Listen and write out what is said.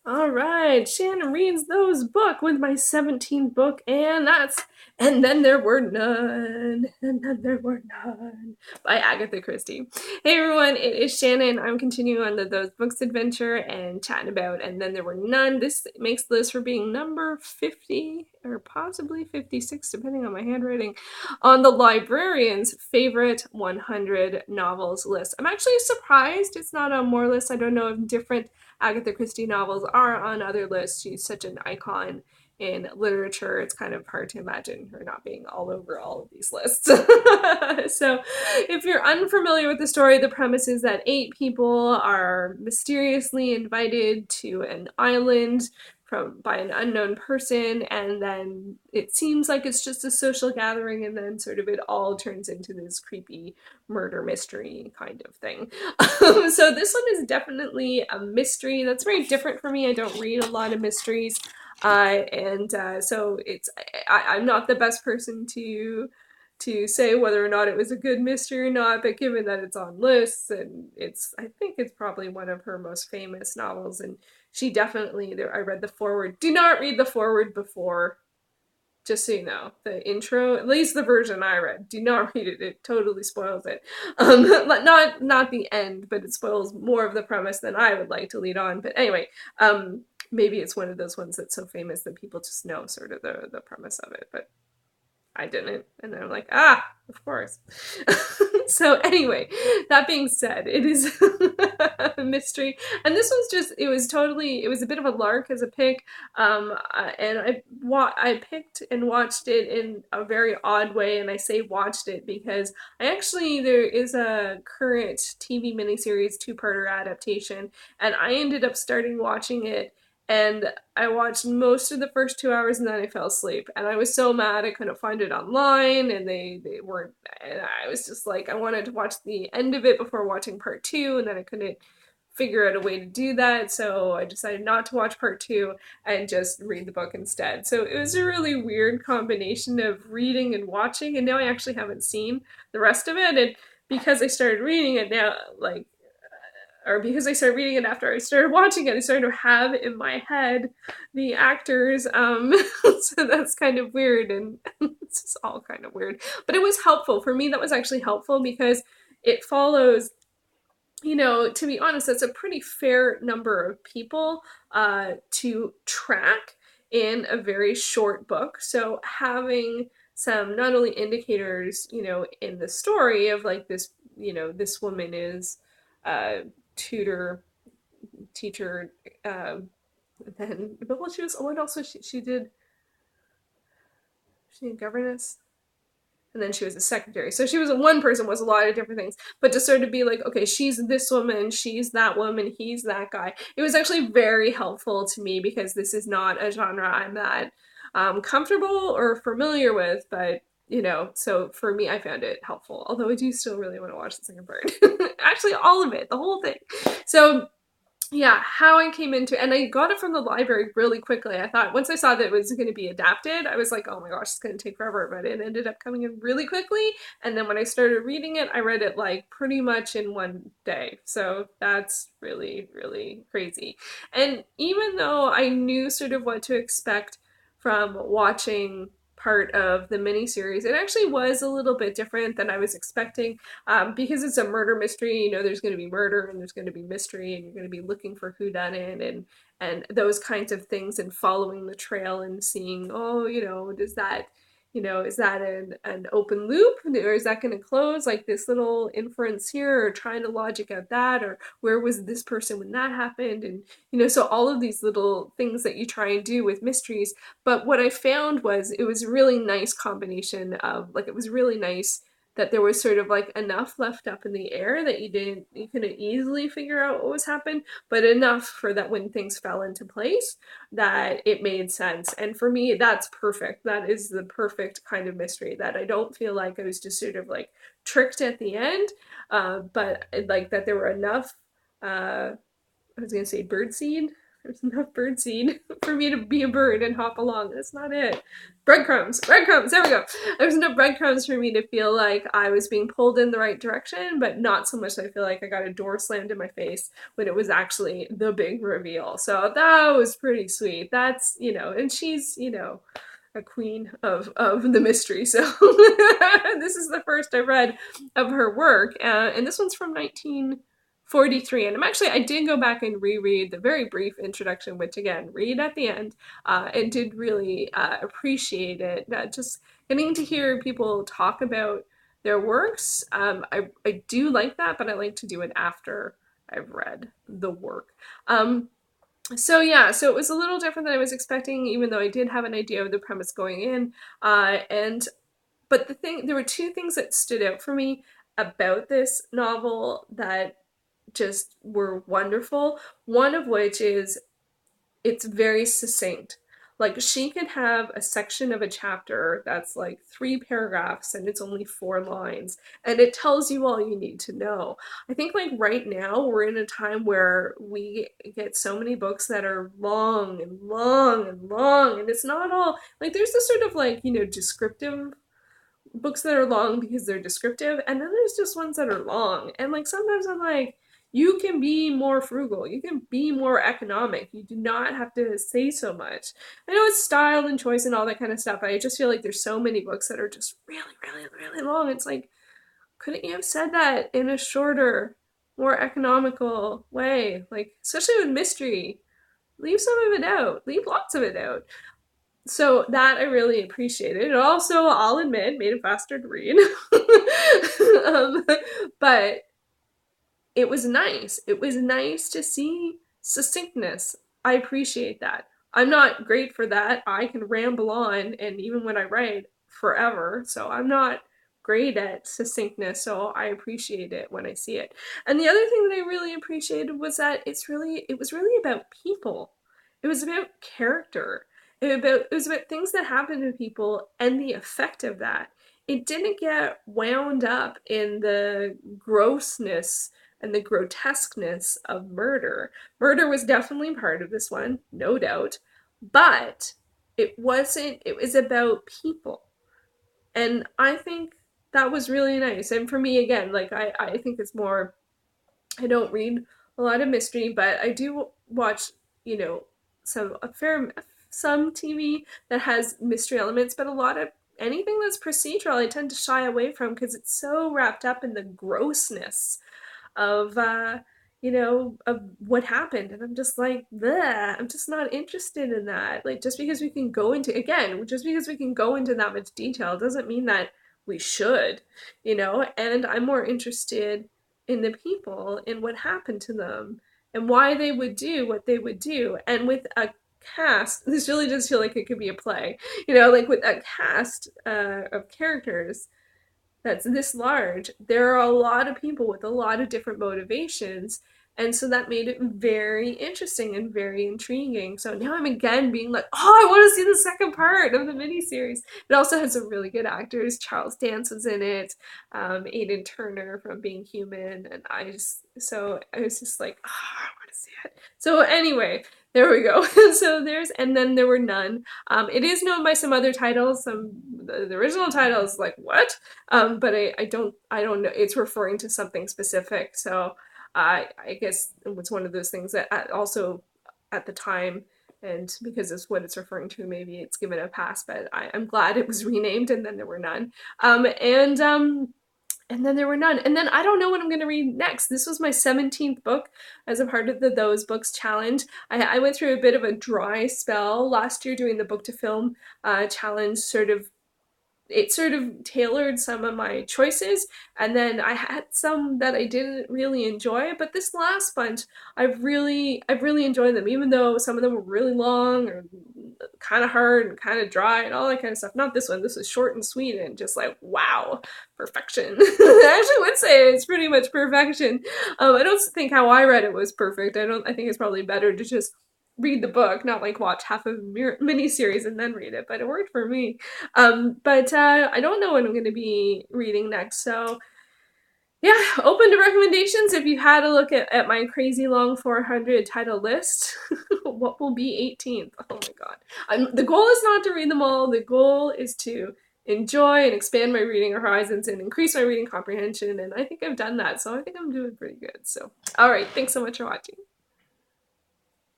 All right, Shannon reads those book with my 17th book, and that's And Then There Were None, and Then There Were None by Agatha Christie. Hey everyone, it is Shannon. I'm continuing on the Those Books adventure and chatting about And Then There Were None. This makes the list for being number 50 or possibly 56, depending on my handwriting, on the Librarians' favorite 100 novels list. I'm actually surprised it's not on more lists. I don't know if different Agatha Christie novels are on other lists. She's such an icon in literature. It's kind of hard to imagine her not being all over all of these lists. So, if you're unfamiliar with the story, the premise is that 8 people are mysteriously invited to an island by an unknown person, and then it seems like it's just a social gathering, and then sort of it all turns into this creepy murder mystery kind of thing. So this one is definitely a mystery that's very different for me. I don't read a lot of mysteries, and so I'm not the best person to say whether or not it was a good mystery or not. But given that it's on lists, and I think it's probably one of her most famous novels, and she definitely I read the foreword. Do not read the foreword before, just so you know, the intro, at least the version I read, do not read it. It totally spoils it. Not the end, but it spoils more of the premise than I would like to lead on. But anyway, maybe it's one of those ones that's so famous that people just know sort of the premise of it. But I didn't. And then I'm like, of course. So anyway, that being said, it is a mystery. And this was it was a bit of a lark as a pick. And I picked and watched it in a very odd way. And I say watched it because there is a current TV miniseries 2-parter adaptation. And I ended up starting watching it, and I watched most of the first 2 hours, and then I fell asleep. And I was so mad I couldn't find it online, and they weren't. And I was just like, I wanted to watch the end of it before watching part two, and then I couldn't figure out a way to do that. So I decided not to watch part two and just read the book instead. So it was a really weird combination of reading and watching, and now I actually haven't seen the rest of it. And because I started reading it now, because I started reading it after I started watching it, I started to have in my head the actors. So that's kind of weird, and it's just all kind of weird. But it was helpful for me. That was actually helpful because it follows. To be honest, that's a pretty fair number of people to track in a very short book. So having some not only indicators, in the story of like this woman is uh, tutor, teacher, then but well, she was what else was she did governess, and then she was a secretary. So she was one person, was a lot of different things. But to sort of be like, okay, she's this woman, she's that woman, he's that guy. It was actually very helpful to me because this is not a genre I'm that comfortable or familiar with. But so for me, I found it helpful. Although I do still really want to watch the second part. Actually, all of it, the whole thing. So yeah, how I came into and I got it from the library really quickly. I thought once I saw that it was going to be adapted, I was like, oh my gosh, it's going to take forever. But it ended up coming in really quickly. And then when I started reading it, I read it like pretty much in one day. So that's really, really crazy. And even though I knew sort of what to expect from watching part of the miniseries, it actually was a little bit different than I was expecting, because it's a murder mystery. There's going to be murder and there's going to be mystery, and you're going to be looking for who done it, and those kinds of things, and following the trail and seeing, oh, does that, is that an open loop, or is that going to close, like this little inference here, or trying to logic out that, or where was this person when that happened, and so all of these little things that you try and do with mysteries. But what I found was it was a really nice combination of, like, it was really nice that there was sort of like enough left up in the air that you couldn't easily figure out what was happening, but enough for that when things fell into place that it made sense. And for me, that's perfect. That is the perfect kind of mystery, that I don't feel like I was just sort of like tricked at the end, but like that there were enough, I was gonna say birdseed, There's enough birdseed for me to be a bird and hop along. That's not it. Breadcrumbs, breadcrumbs, there we go. There's enough breadcrumbs for me to feel like I was being pulled in the right direction, but not so much that I feel like I got a door slammed in my face when it was actually the big reveal. So that was pretty sweet. That's, and she's, a queen of the mystery. So this is the first I've read of her work, and this one's from 1943. And I did go back and reread the very brief introduction, which again, read at the end, and did really appreciate it. Just getting to hear people talk about their works. I do like that, but I like to do it after I've read the work. So yeah, so it was a little different than I was expecting, even though I did have an idea of the premise going in. But there were two things that stood out for me about this novel that just were wonderful. One of which is it's very succinct. Like she can have a section of a chapter that's like 3 paragraphs and it's only 4 lines and it tells you all you need to know. I think like right now we're in a time where we get so many books that are long and long and long, and it's not all like there's this sort of like, descriptive books that are long because they're descriptive, and then there's just ones that are long. And like sometimes I'm like, you can be more frugal, you can be more economic, you do not have to say so much. I know it's style and choice and all that kind of stuff, but I just feel like there's so many books that are just really, really, really long. It's like, couldn't you have said that in a shorter, more economical way? Like, especially with mystery, leave some of it out, leave lots of it out. So that I really appreciated. It also, I'll admit, made it faster to read. um, but it was nice. It was nice to see succinctness. I appreciate that. I'm not great for that. I can ramble on, and even when I write, forever. So I'm not great at succinctness, so I appreciate it when I see it. And the other thing that I really appreciated was that it was really about people. It was about character. It was about things that happen to people and the effect of that. It didn't get wound up in the grossness and the grotesqueness of murder. Murder was definitely part of this one, no doubt, but it wasn't, it was about people. And I think that was really nice. And for me, again, like I think it's more, I don't read a lot of mystery, but I do watch, you know, some TV that has mystery elements, but a lot of anything that's procedural, I tend to shy away from because it's so wrapped up in the grossness of of what happened, and I'm just like, bleh, I'm just not interested in that. Like, just because we can go into that much detail doesn't mean that we should, and I'm more interested in the people, in what happened to them, and why they would do what they would do. And with a cast, this really does feel like it could be a play, like with a cast of characters that's this large, there are a lot of people with a lot of different motivations. And so that made it very interesting and very intriguing. So now I'm again being like, oh, I want to see the second part of the miniseries. It also has some really good actors. Charles Dance was in it, Aidan Turner from Being Human, and I was just like, oh, I want to see it. So anyway, there we go. And then there were none. It is known by some other titles. The original title is like, what? But I don't know. It's referring to something specific. So I guess it was one of those things that also at the time, and because it's what it's referring to, maybe it's given a pass, but I'm glad it was renamed, and then there were none. And then there were none. And then I don't know what I'm going to read next. This was my 17th book as a part of the Those Books challenge. I went through a bit of a dry spell last year doing the book to film challenge. It sort of tailored some of my choices, and then I had some that I didn't really enjoy, but this last bunch I've really enjoyed them, even though some of them were really long or kind of hard and kind of dry and all that kind of stuff. Not this one. This was short and sweet and just like, wow, perfection. I actually would say it's pretty much perfection. I don't think how I read it was perfect. I think it's probably better to just read the book, not like watch half of a mini-series and then read it, but it worked for me. But I don't know what I'm going to be reading next, so yeah, open to recommendations. If you had a look at my crazy long 400 title list, what will be 18th? Oh my god. The goal is not to read them all. The goal is to enjoy and expand my reading horizons and increase my reading comprehension, and I think I've done that, so I think I'm doing pretty good. So, all right, thanks so much for watching.